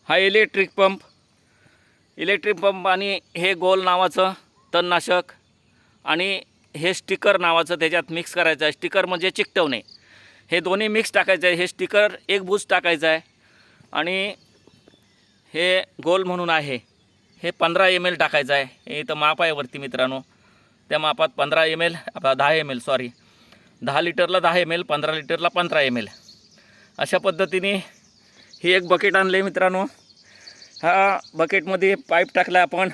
हा electric pump आणि हे गोल नावाचं तणनाशक आणि हे स्टिकर नावाचं त्याच्यात मिक्स करायचं आहे। स्टिकर म्हणजे चिकटवणे, हे दोन्ही मिक्स टाकायचं आहे। हे स्टिकर एक बूज टाकायचं आहे आणि हे गोल म्हणून आहे हे 15 ml टाकायचं आहे। हे इथं माप आहे वरती मित्रांनो, त्या मापात 15 ml 10 ml sorry 10 लिटरला 10 ml 15 लिटरला 15 ml अशा पद्धतीने ही एक बकेट आणले मित्रांनो। हा बकेटमध्ये पाईप टाकला आपण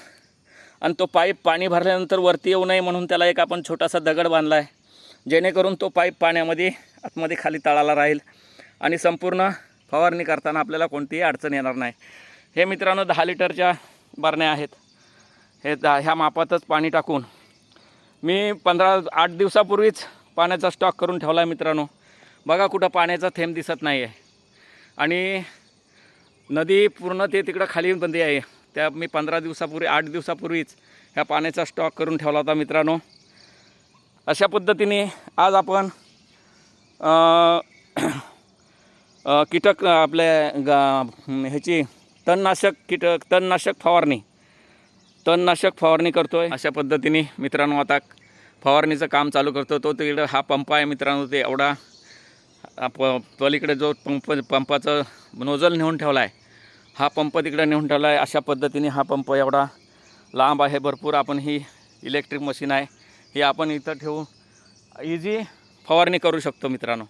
आणि तो पाईप पाणी भरल्यानंतर वरती येऊ नये म्हणून त्याला एक आपण छोटासा दगड बांधला आहे, जेणेकरून तो पाईप पाण्यामध्ये आतमध्ये खाली तळाला राहील आणि संपूर्ण फवारणी करताना आपल्याला कोणतीही अडचण येणार नाही। हे मित्रांनो 10 लिटरच्या बरण्या आहेत। हे ह्या मापातच पाणी टाकून मी 8 दिवसापूर्वीच पाण्याचा स्टॉक करून ठेवला आहे मित्रांनो। बघा कुठं पाण्याचा थेंब दिसत नाही आहे आणि नदी पूर्ण ते तिकडं खाली बंदी आहे। त्या मी 8 दिवसापूर्वीच ह्या पाण्याचा स्टॉक करून ठेवला होता मित्रांनो। अशा पद्धतीने आज आपण कीटक आपल्या ह्याची तणनाशक फवारणी करतोय। अशा पद्धतीने मित्रांनो आता फवारणीचं काम चालू करतो। तो तिकडे हा पंप आहे मित्रांनो, ते एवढा पलीकडे जो पंपाचं नोजल नेऊन ठेवला आहे, हा पंप तिकडे नेऊन ठेवला आहे। अशा पद्धतीने हा पंप एवढा लांब आहे भरपूर। आपण ही इलेक्ट्रिक मशीन आहे, ही आपण इथं ठेवून इझी फवारणी करू शकतो मित्रांनो।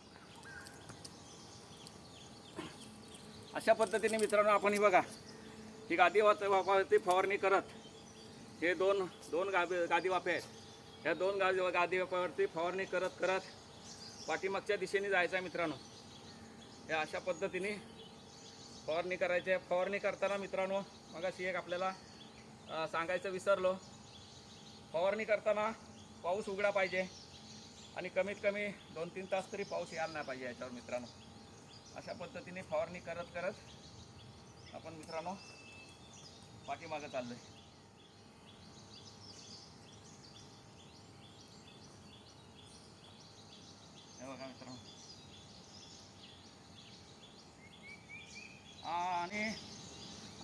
अशा पद्धतीने मित्रांनो आपण ही बघा ही गादी वाफेवरती फवारणी करत, हे दोन गादी वाफे आहेत, ह्या 2 गादी वाफेवरती फवारणी करत पाठीमागच्या दिशेने जायचं आहे मित्रांनो। हे अशा पद्धतीने फवारणी करायची आहे। फवारणी करताना मित्रांनो मगाशी एक आपल्याला सांगायचं विसरलो, फवारणी करताना पाऊस उघडा पाहिजे आणि कमीत कमी 2-3 तास तरी पाऊस यायला नाही पाहिजे याच्यावर मित्रांनो। अशा पद्धतीने फवारणी करत आपण मित्रांनो पाठीमागं चाललोय। हे बघा मित्रांनो, आणि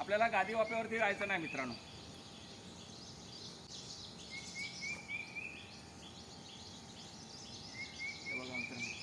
आपल्याला गादी वाफेवरती जायचं नाही मित्रांनो। हे बघा मित्रांनो,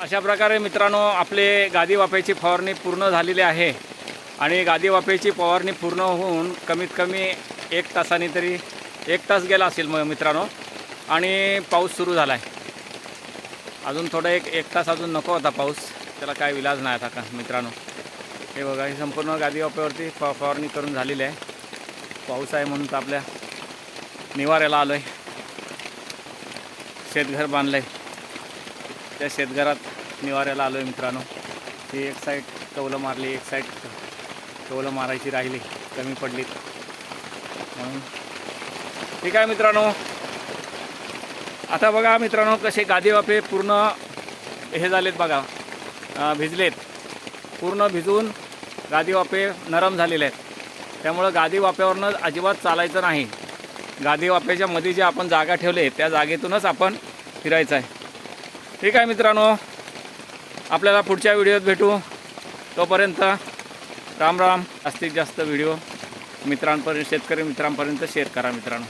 अशा प्रकारे मित्रांनो आपले गादी वाफेची फवारणी पूर्ण झालेली आहे आणि गादी वाफेची फवारणी पूर्ण होऊन कमीत कमी 1 तासाने तरी 1 तास गेला असेल मित्रांनो आणि पाऊस सुरू झाला आहे। अजून थोडा एक तास अजून नको होता पाऊस, त्याला काय इलाज नाही आता का मित्रांनो। हे बघा ही संपूर्ण गादी वाफेवरती फवारणी करून झालेली आहे। पाऊस आहे म्हणून तर आपल्या निवाऱ्याला आलो आहे, शेतघर बांधलं आहे, त्या शेतघरात निवाऱ्याला आलो आहे मित्रांनो। ही एक साईड कौलं मारली, एक साईड कौलं मारायची राहिली, कमी पडलीत म्हणून। ठीक आहे मित्रांनो, आता बघा मित्रांनो कसे गादी वाफे पूर्ण हे झालेत बघा, भिजलेत, पूर्ण भिजून गादी वाफे नरम झालेले आहेत। त्यामुळं गादी वाफ्यावरनं अजिबात चालायचं नाही। गादी वाफ्याच्या मध्ये जे आपण जागा ठेवले त्या जागेतूनच आपण फिरायचं आहे। ठीक आहे मित्रांनो, आपल्याला पुढच्या व्हिडिओत भेटू, तोपर्यंत राम राम। जास्तीत जास्त व्हिडिओ शेतकरी मित्रांपर्यंत शेअर करा मित्रांनो।